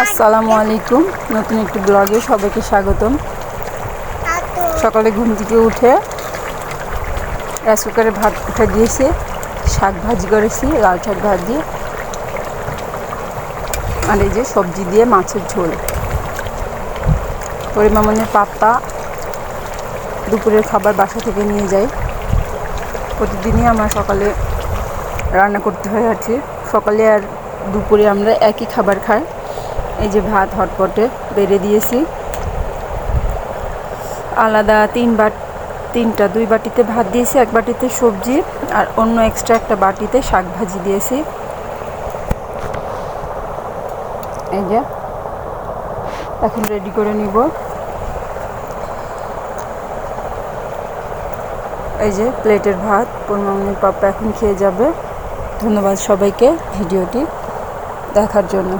আসসালামু আলাইকুম। নতুন একটি ব্লগে সবাইকে স্বাগতম। সকালে ঘুম থেকে উঠে রাইস কুকারে ভাত উঠে দিয়েছি, শাক ভাজি করেছি, লাল শাক ভাজি, আর এই যে সবজি দিয়ে মাছের ঝোল। পরিমামনের পাপ্পা দুপুরের খাবার বাসা থেকে নিয়ে যায়। প্রতিদিনই আমার সকালে রান্না করতে হয় আর কি। সকালে আর দুপুরে আমরা একই খাবার খাই। এই যে ভাত হটপটে বেড়ে দিয়েছি, আলাদা দুই বাটিতে ভাত দিয়েছি, এক বাটিতে সবজি আর অন্য এক্সট্রা একটা বাটিতে শাক ভাজি দিয়েছি। এই যে এখন রেডি করে নিব। এই যে প্লেটের ভাত, পরিমামনির পাপ্পা এখন খেয়ে যাবে। ধন্যবাদ সবাইকে ভিডিওটি দেখার জন্য।